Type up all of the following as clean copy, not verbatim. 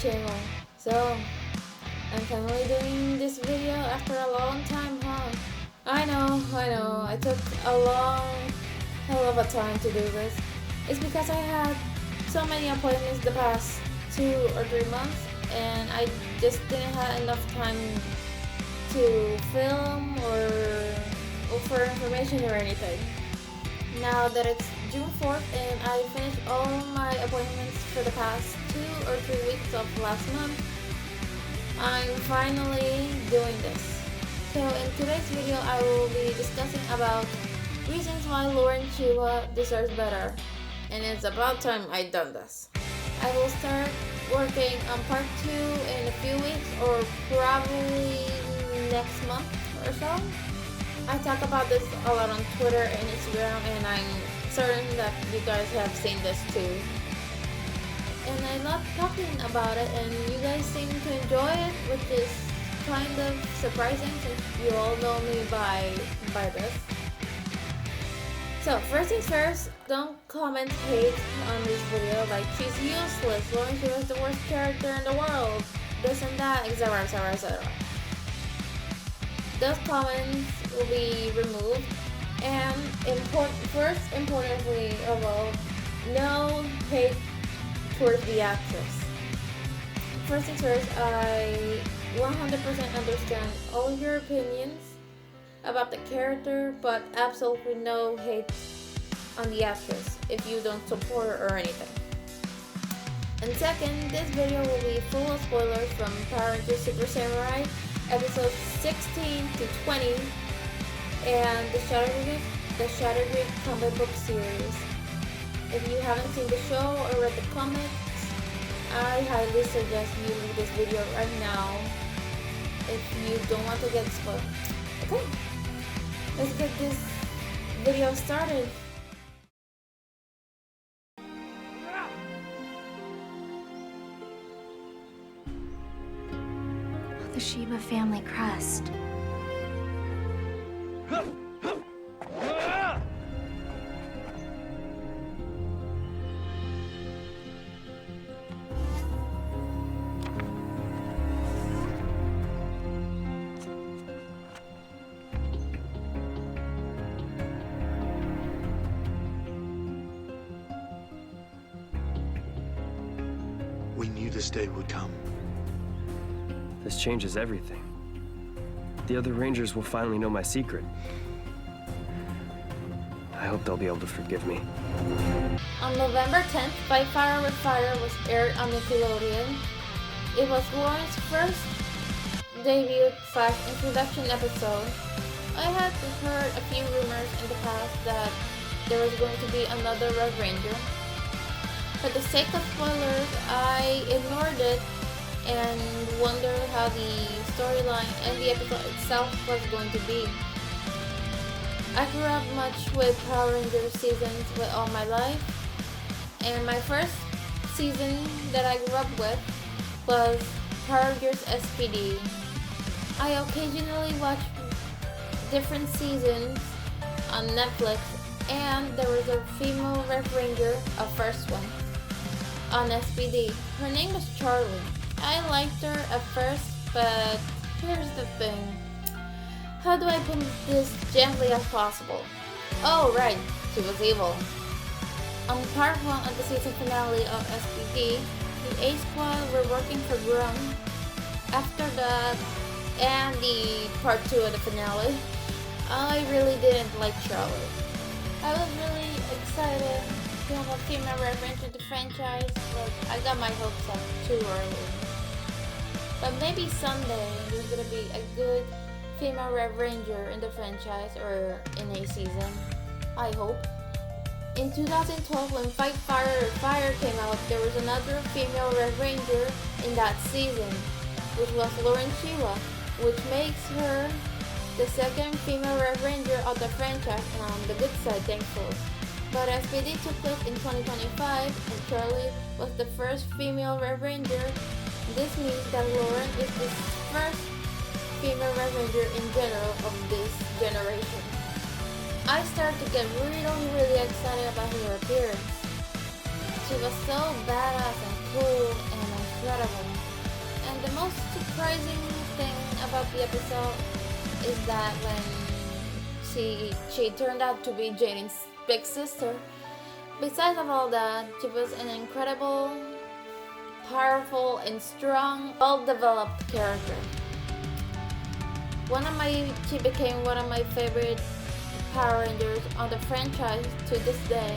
channel. So, I'm finally doing this video after a long time, huh? I know, I took a long hell of a time to do this. It's because I had so many appointments the past 2 or 3 months and I just didn't have enough time to film or look for information or anything. Now that it's June 4th and I finished all my appointments for the past 2 or 3 weeks of last month, I'm finally doing this. So in today's video, I will be discussing about reasons why Lauren Shiba deserves better. And it's about time I done this. I will start working on part 2 in a few weeks or probably next month or so. I talk about this a lot on Twitter and Instagram, and I'm certain that you guys have seen this too. And I love talking about it, and you guys seem to enjoy it, which is kind of surprising since you all know me by this. So first things first, don't comment hate on this video like she's useless, Lauren Shiba is the worst character in the world, this and that, etc, etc, etc. Those comments will be removed, and importantly of all, no hate towards the actress. First things first, I 100% understand all your opinions about the character, but absolutely no hate on the actress if you don't support her or anything. And second, this video will be full of spoilers from Power Rangers Super Samurai episodes 16 to 20 and the Shattered comic book series. If you haven't seen the show or read the comics, I highly suggest you leave this video right now if you don't want to get spoiled. Okay, let's get this video started. The Shiba family crest. We knew this day would come. This changes everything. The other Rangers will finally know my secret. I hope they'll be able to forgive me. On November 10th, By Fire with Fire was aired on Nickelodeon. It was Lauren's first debut / introduction episode. I had heard a few rumors in the past that there was going to be another Red Ranger. For the sake of spoilers, I ignored it and wonder how the storyline and the episode itself was going to be. I grew up much with Power Rangers seasons with all my life, and my first season that I grew up with was Power Rangers SPD. I occasionally watch different seasons on Netflix, and there was a female Red Ranger, a first one, on SPD. Her name was Charlie. I liked her at first, but here's the thing. How do I put this gently as possible? Oh right, she was evil. On part 1 of the season finale of SPD, the A Squad were working for Grum. After that, and the part 2 of the finale, I really didn't like Charlotte. I was really excited to have a female Red Ranger in the franchise, but I got my hopes up too early. But maybe someday there's gonna be a good female Red Ranger in the franchise or in a season. I hope. In 2012, when Fight Fire with Fire came out, there was another female Red Ranger in that season, which was Lauren Shiba, which makes her the second female Red Ranger of the franchise, and on the good side, thankfully. But SPD took place in 2025, and Charlie was the first female Red Ranger. This means that Lauren is the first female Red Ranger in general of this generation. I started to get really excited about her appearance. She was so badass and cool and incredible. most surprising thing about the episode is that when she turned out to be Jaden's big sister. Besides of all that, she was an incredible, powerful, and strong, well-developed character. She became one of my favorite Power Rangers on the franchise to this day.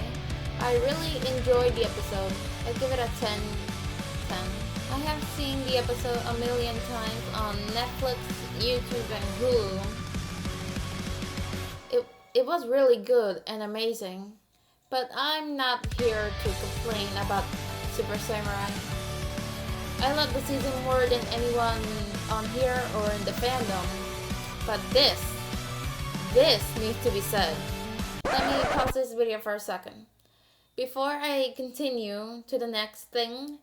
I really enjoyed the episode. I give it a 10. I have seen the episode a million times on Netflix, YouTube, and Hulu. It was really good and amazing. But I'm not here to complain about Super Samurai. I love the season more than anyone on here or in the fandom. But this needs to be said. Let me pause this video for a second. Before I continue to the next thing,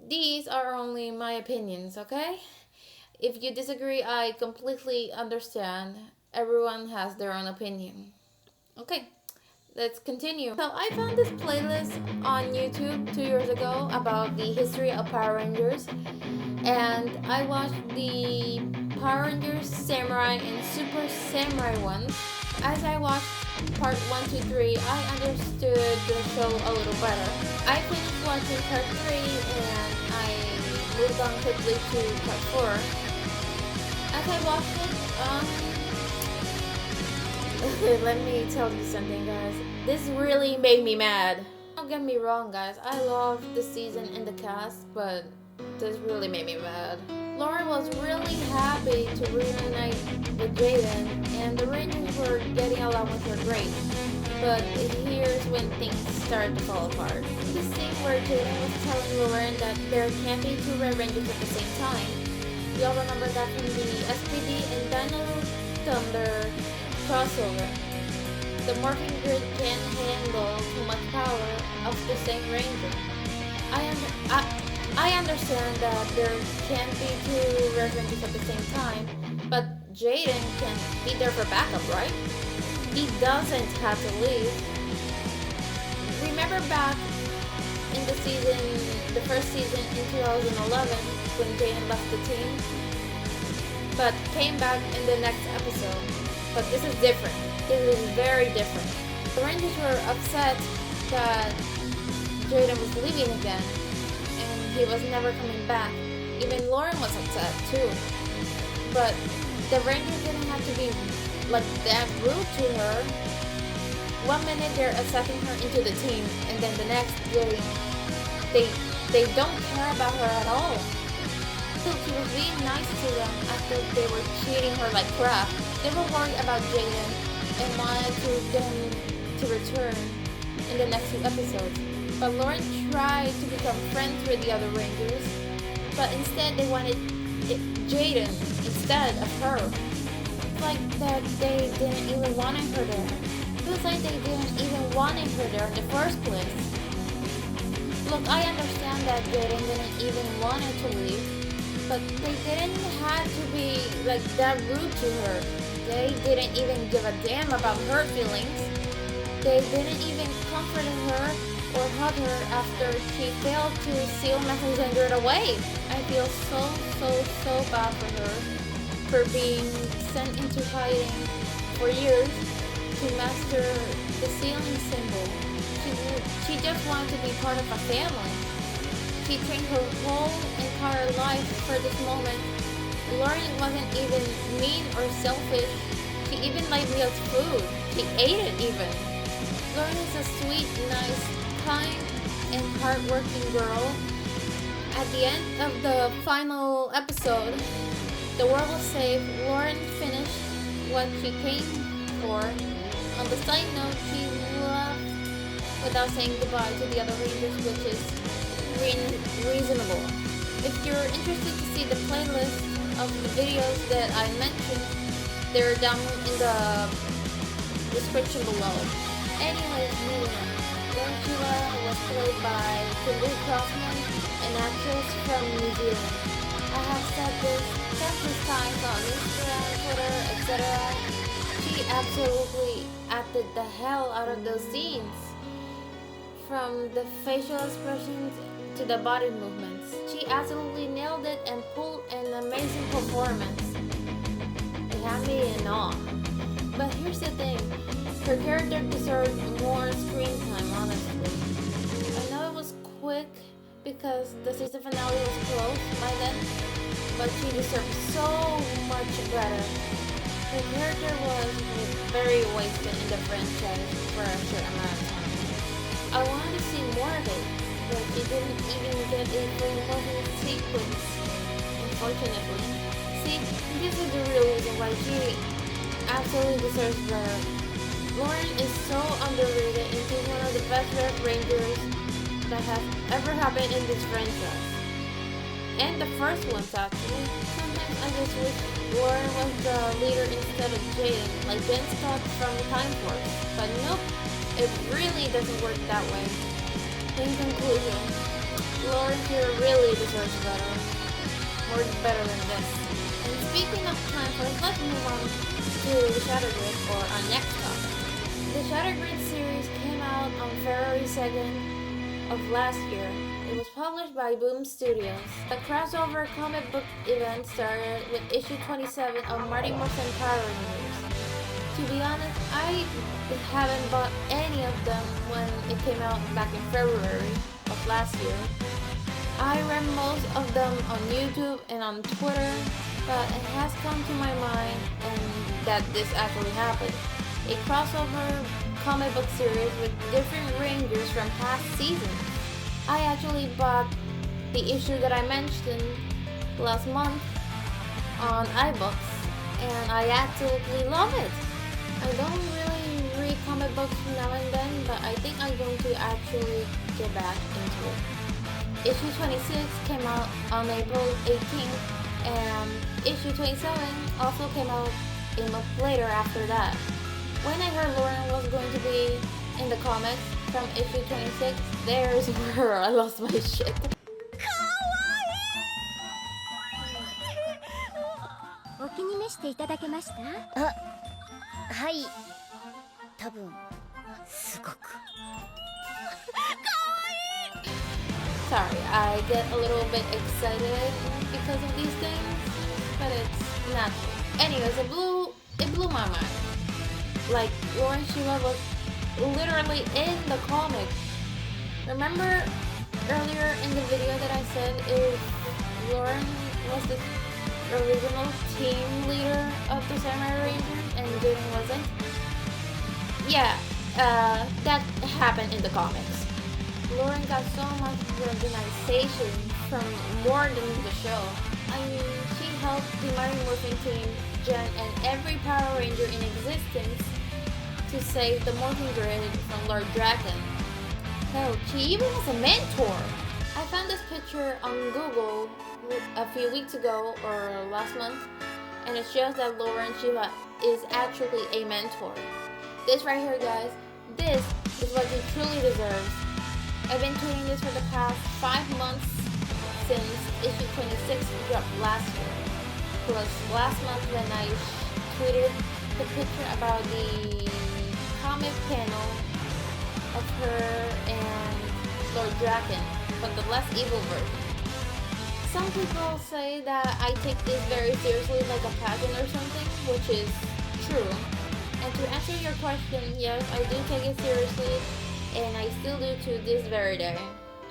these are only my opinions, okay? If you disagree, I completely understand. Everyone has their own opinion. Okay, let's continue. So I found this playlist on YouTube 2 years ago about the history of Power Rangers. And I watched the Power Rangers Samurai and Super Samurai ones. As I watched part 1 to 3, I understood the show a little better. I finished watching part 3 and I moved on quickly to part 4. As I watched it, let me tell you something, guys. This really made me mad. Don't get me wrong, guys. I love the season and the cast, but this really made me mad. Lauren was really happy to reunite with Jaden, and the Rangers were getting along with her great. But here's when things started to fall apart. The scene where Jaden was telling Lauren that there can't be two Red Rangers at the same time. We all remember that from the SPD and Dino Thunder crossover. The morphing grid can't handle too much power of the same Ranger. I understand that there can't be two Red Rangers at the same time, but Jaden can be there for backup, right? He doesn't have to leave. Remember back in the first season in 2011 when Jaden left the team, but came back in the next episode. But this is different. This is very different. The Rangers were upset that Jaden was leaving again, and he was never coming back. Even Lauren was upset too. But the Rangers didn't have to be like that rude to her. One minute they're accepting her into the team, and then the next they don't care about her at all. So she was being nice to them after they were treating her like crap. They were worried about Jaden and wanted to get him to return in the next few episodes. But Lauren tried to become friends with the other Rangers, but instead they wanted Jaden instead of her. It's like that they didn't even want her there. It was like they didn't even want her there in the first place. Look, I understand that Jaden didn't even want her to leave, but they didn't have to be like that rude to her. They didn't even give a damn about her feelings. They didn't even comfort her or hug her after she failed to seal Messenger away. I feel so bad for her for being sent into hiding for years to master the sealing symbol. She just wanted to be part of a family. She trained her whole entire life for this moment. Lauren wasn't even mean or selfish. She even liked meals food. She ate it even. Lauren is a sweet, nice, kind, and hardworking girl. At the end of the final episode, the world was saved. Lauren finished what she came for. On the side note, she left without saying goodbye to the other Rangers, which is reasonable. If you're interested to see the playlist of the videos that I mentioned, they're down in the description below. Anyways, moving on. Shiba was played by Kimberly Crossman, an actress from New Zealand. I have said this countless times on Instagram, Twitter, etc. She absolutely acted the hell out of those scenes. From the facial expressions to the body movements. She absolutely nailed it and pulled an amazing performance. It had me in awe. But here's the thing, her character deserved more screen time, honestly. I know it was quick because the season finale was close by then, but she deserved so much better. Her character was very wasted in the franchise for a short amount of time. I wanted to see more of it, but she didn't even get a full movie sequence, unfortunately. See, this is the real reason why she absolutely deserves better. Lauren is so underrated and she's one of the best Red Rangers that has ever happened in this franchise. And the first ones, actually. Sometimes I just wish Lauren was the leader instead of Jaden, like gents thought from Time Force. But nope, it really doesn't work that way. In conclusion, Lauren here really deserves better. More better than this. And speaking of Time Force, let's move on to the Shadow Grid, or our next topic. The Shadow Grid series came out on February 2nd of last year. It was published by Boom Studios. The crossover comic book event started with issue 27 of Marty Morrison Power Rangers. To be honest, I haven't bought any of them when it came out back in February of last year. I read most of them on YouTube and on Twitter, but it has come to my mind and that this actually happened. A crossover comic book series with different Rangers from past seasons. I actually bought the issue that I mentioned last month on iBooks, and I absolutely love it. I don't really read comic books now and then, but I think I'm going to actually get back into it. Issue 26 came out on April 18th, and issue 27 also came out a month later after that. When I heard Lauren was going to be in the comics from issue 26, there's where I lost my shit. お気に召していただけました？あ、はい。多分すごく。 Sorry, I get a little bit excited because of these things, but it's natural. Anyways, it blew my mind. Like, Lauren Shiba was literally in the comic. Remember earlier in the video that I said if Lauren was the original team leader of the Samurai Rangers and Jaden wasn't? Yeah, that happened in the comics. Lauren got so much recognition from more than the show. I mean, she helped the Mighty Morphin Team, Jen, and every Power Ranger in existence to save the Morphin Grid from Lord Draken. Hell, she even was a mentor! I found this picture on Google a few weeks ago or last month, and it shows that Lauren Shiba is actually a mentor. This right here, guys, this is what she truly deserves. I've been tweeting this for the past 5 months since issue 26 dropped last year. Plus last month when I tweeted the picture about the comic panel of her and Lord Draken, but the less evil version. Some people say that I take this very seriously like a pageant or something, which is true. And to answer your question, yes, I do take it seriously, and I still do to this very day.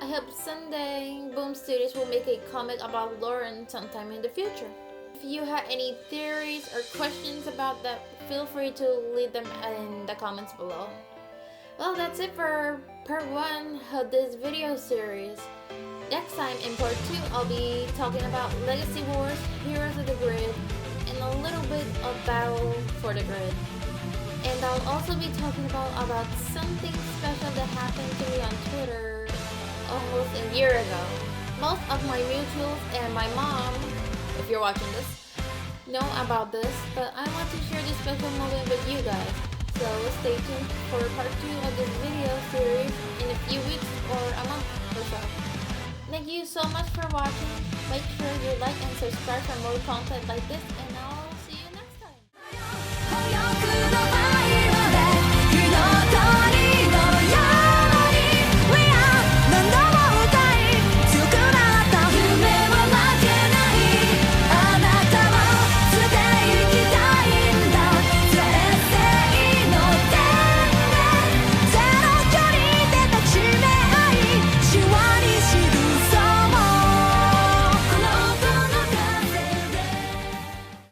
I hope someday Boom Studios will make a comic about Lauren sometime in the future. If you have any theories or questions about that, feel free to leave them in the comments below. Well, that's it for part 1 of this video series. Next time in part 2, I'll be talking about Legacy Wars, Heroes of the Grid, and a little bit of Battle for the Grid. And I'll also be talking about something special that happened to me on Twitter almost a year ago. Most of my mutuals and my mom, if you're watching this, know about this, but I want to share this special moment with you guys. So stay tuned for part 2 of this video series in a few weeks or a month or so. Thank you so much for watching. Make sure you like and subscribe for more content like this, and